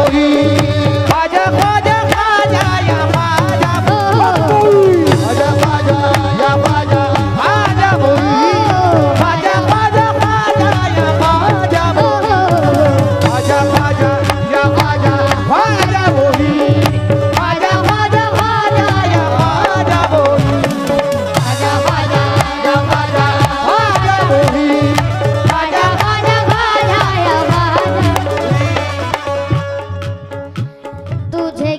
वही ख्वाजा ख्वाजा ख्वाजा या ख्वाजा ख्वाजा ख्वाजा या ख्वाजा ख्वाजा वही ख्वाजा ख्वाजा ख्वाजा या ख्वाजा ख्वाजा ख्वाजा या ख्वाजा ख्वाजा वही ख्वाजा ख्वाजा ख्वाजा या ख्वाजा वही ख्वाजा ख्वाजा या ख्वाजा ख्वाजा वही ख्वाजा ख्वाजा ख्वाजा या ख्वाजा तुझे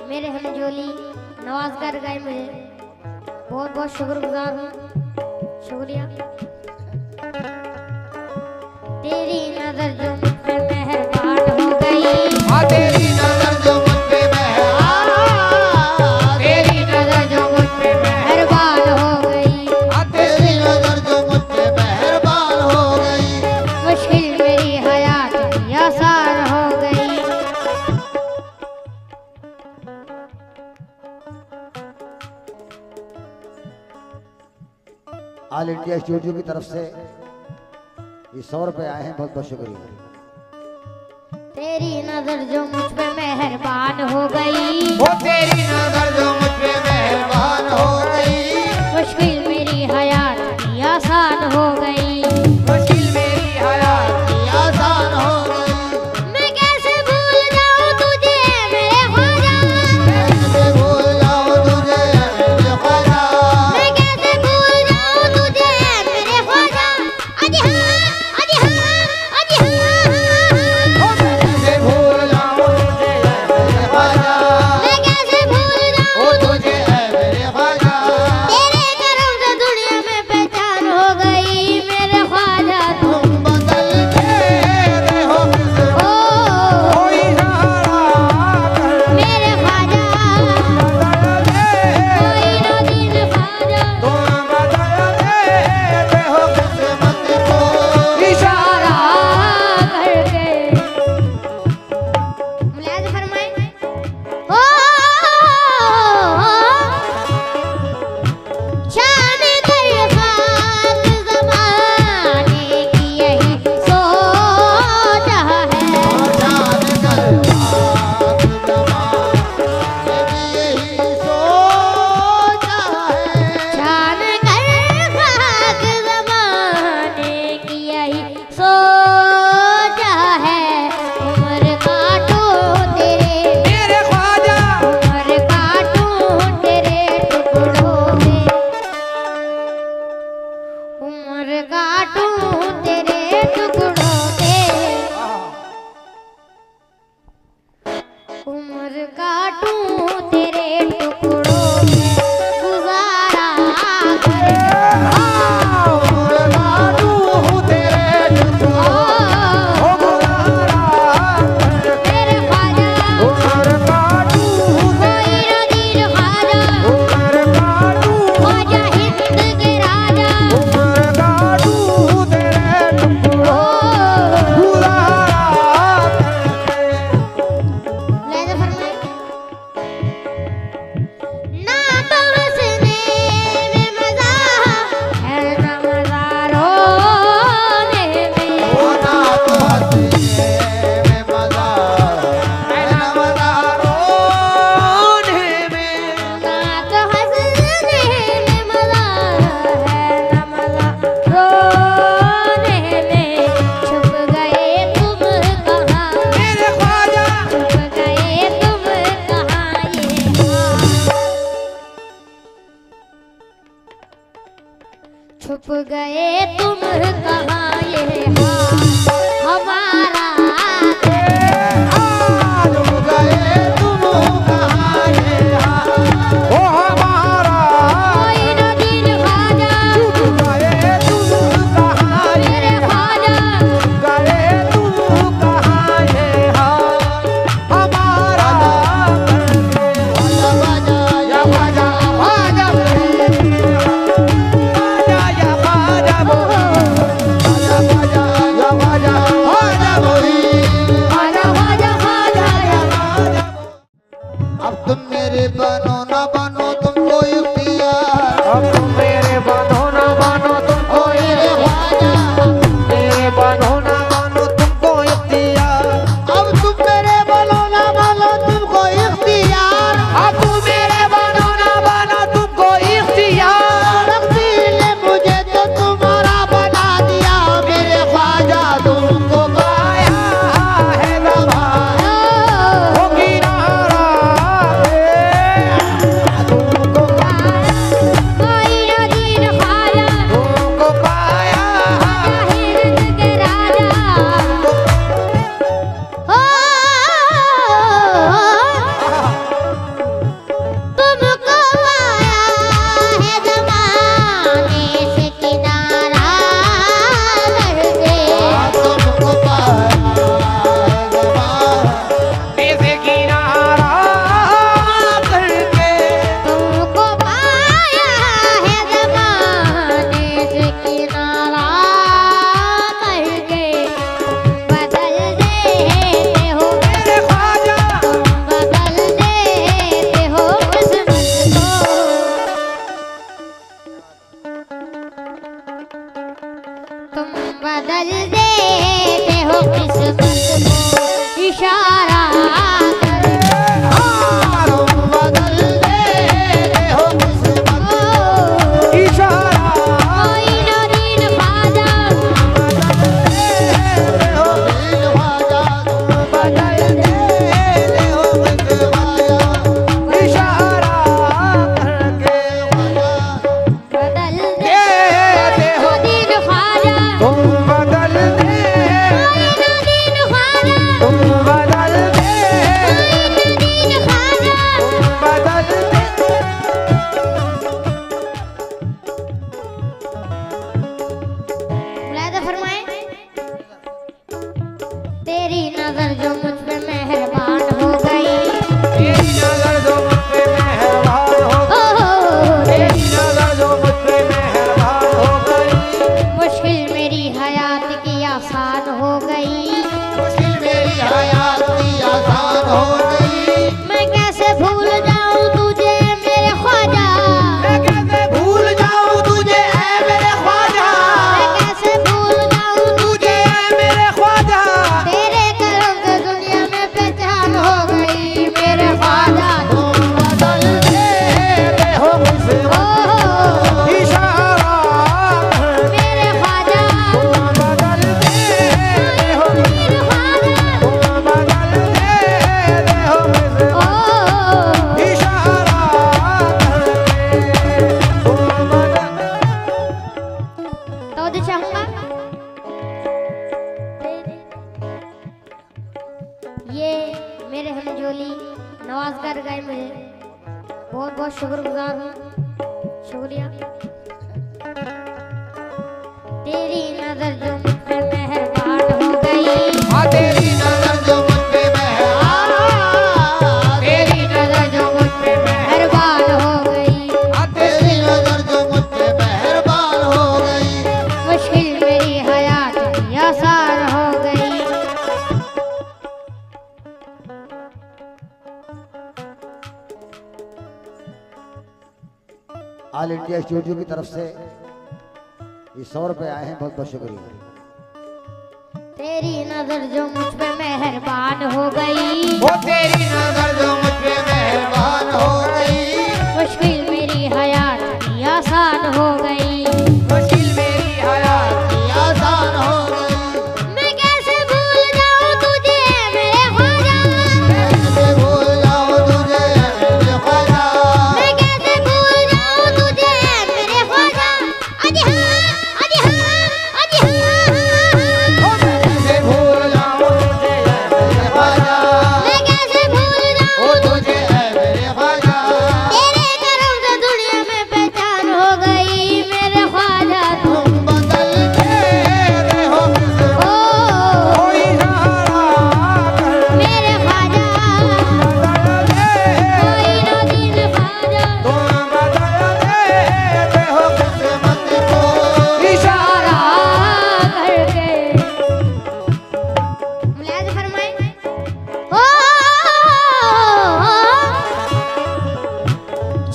मेरे हमजोली नवाज कर गए, मुझे बहुत बहुत शुक्रगुजार हूँ। शुक्रिया। तेरी नजर जो मुझ पे मेहरबान हो गई, तेरी नजर जो मुझ पे मेहरबान, तेरी नजर जो मुझ पे मेहरबान हो गई, तेरी नजर जो मुझ पे मेहरबान हो गई, मुश्किल मेरी हयात की आसान हो गई। ऑल इंडिया स्टूडियो की तरफ से ये 100 रुपए आए हैं, बहुत बहुत शुक्रिया। तेरी नजर जो मुझ पे मेहरबान हो गई, वो तेरी नजर जो मुझ पे मेहरबान हो गई, मुश्किल मेरी हयात की आसान हो गई। मुश्किल मेरी हयात की आसान हो गई। मैं कैसे भूल जाऊं तुझे मेरे ख्वाजा, कैसे भूल जाऊं तुझे मेरे ख्वाजा, मैं कैसे भूल जाऊं तुझे मेरे ख्वाजा। अजी हाँ, अजी हाँ, अजी हाँ। कैसे भूल जाऊं तुझे मेरे ख्वाजा, मैं कैसे भूल ओ जाऊं तुझे मेरे ख्वाजा। तेरे करम से दुनिया में पहचान हो गई मेरे ख्वाजा। तुम बदलते रहो ओ कोई सहारा कर, मेरे ख्वाजा, कोई ना दिन ख्वाजा। तुम बदलते रहो किस्मत को इशारा। करके मुलाज़ फरमाए, ओ शान कर खाक ज़माने की यही सोच है, जान कर बात जमाने की यही सोच है। शान कर खाक ज़माने की यही सोच है। उम्र काटूं तेरे, मेरे ख्वाजा उम्र काटूं तेरे टुकड़ों में, उम्र काटूं तेरे टुकड़ों में, उम्र काटूं तेरे टुकड़ों में। गुजारा कर उम्र काटूं तेरे टुकड़ों, ओ गुजारा मेरे ख्वाजा, उम्र काटूं कोई ना दीन ख्वाजा, उम्र काटूं ख्वाजा हिंद के राजा। उम्र काटूं तेरे टुकड़ों, ओ गुजारा लहज़ा फरमाए, ना तो हंसने में मज़ा है ना मज़ा रोने में, होना तो हंसने में मजा है ना मजा रोने में। ना तो हंसने में मज़ा है ना मज़ा रोने में। छुप गए तुम कहाँ, मेरे ख्वाजा छुप गए तुम कहाँ ये छुप गए तुम कहाँ ये हाथ हमारा। आज गए तुम कहाँ ये हाथ, ओ हमारा कोई ना दीन ख्वाजा, गए तुम कहाँ ये मेरे ख्वाजा, गए तुम कहाँ ये हाथ, हमारा ख्वाजा या ख्वाजा ख्वाजा या ख्वाजा ख्वाजा या ख्वाजा ख्वाजा बोली ख्वाजा ख्वाजा ख्वाजा या अब तुम मेरे बनो ना बनो तुमको इख्तियार, अब तुम मेरे बनो ना बनो तुमको इख्तियार, मेरे बनो ना बनो तुमको इख्तियार, अब तुम मेरे बनो ना बनो तुमको इख्तियार, अब तुम मेरे बनो ना बनो तुमको इख्तियार। रब्बी ने मुझे तो तुम्हारा बना दिया, मेरे ख्वाजा तुमको पाया है दबा, हो किनारा बहुत बहुत शुक्रगुजार हूँ, शुक्रिया। तेरी नजर जो मुझ पे मेहरबान हो गई, तेरी नजर जो मुझ पे मेहरबान, तेरी नजर जो मुझ पे मेहरबान हो गई, तेरी नजर जो मुझ पे मेहरबान हो गई, मुश्किल मेरी हयात भी आसान हो गई। ऑल इंडिया स्टूडियो की तरफ से ये 100 रुपए आए हैं, बहुत बहुत शुक्रिया। तेरी नजर जो मुझ पे मेहरबान हो गई, तेरी नजर जो मुझ पे मेहरबान हो गई, मुश्किल मेरी हयात भी आसान हो गई, मुश्किल मेरी हयात की आसान हो गई। मैं कैसे भूल जाऊं तुझे मेरे ख्वाजा, कैसे भूल जाऊं तुझे मेरे ख्वाजा, मैं कैसे भूल जाऊं तुझे मेरे ख्वाजा। अजी हाँ, अजी हाँ, अजी हाँ, कैसे भूल जाऊं तुझे मेरे ख्वाजा, मैं कैसे भूल जाऊं तुझे मेरे ख्वाजा। तेरे करम से दुनिया में पहचान हो गई मेरे ख्वाजा। तुम बदलते रहो ओ कोई सहारा कर, मेरे ख्वाजा, कोई ना दिन ख्वाजा, तुम बदलते रहो किस्मत को इशारा करके मुलाज़ फरमाए। ओ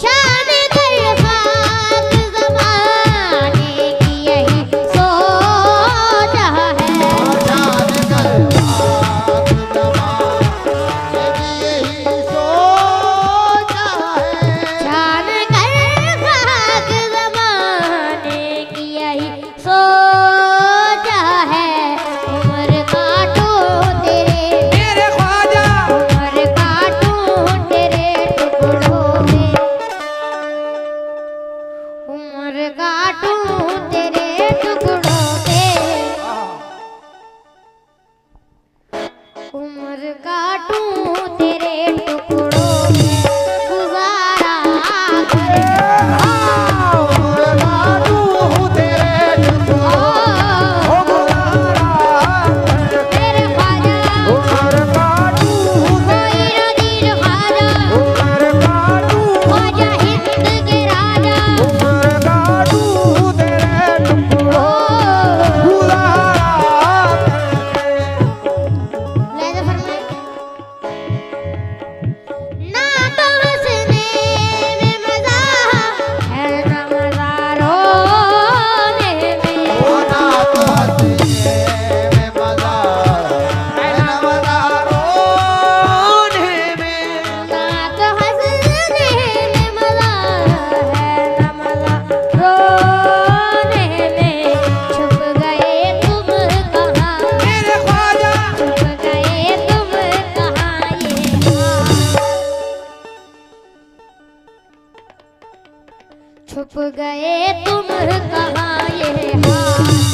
शान कर खाक ज़माने की यही सोच है, जान कर आग जमाने की यही सोच है। शान कर खाक ज़माने की यही सोच है। उम्र काटूं तेरे मेरे ख्वाजा, उम्र काटूं तेरे टुकड़ों में, उम्र काटूं तेरे टुकड़ों में, उम्र काटूं तेरे टुकड़ों में, गुजारा कर उम्र काटूं तेरे टुकड़ों, ओ गुजारा मेरे ख्वाजा, उम्र काटूं कोई ना दीन ख्वाजा, उम्र काटूं ख्वाजा हिंद के राजा। उम्र काटूं तेरे टुकड़ों, ओ गुजारा लहज़ा फरमाए। ना तो हंसने में मज़ा है, ना मज़ा रोने में, होना तो हंसने में मजा है, न मजा रोने में। ना तो हंसने में मज़ा है, ना मज़ा रोने में। छुप गए तुम कहाँ, मेरे ख्वाजा, छुप गए तुम कहाँ ये छुप गए तुम कहाँ ये हाथ।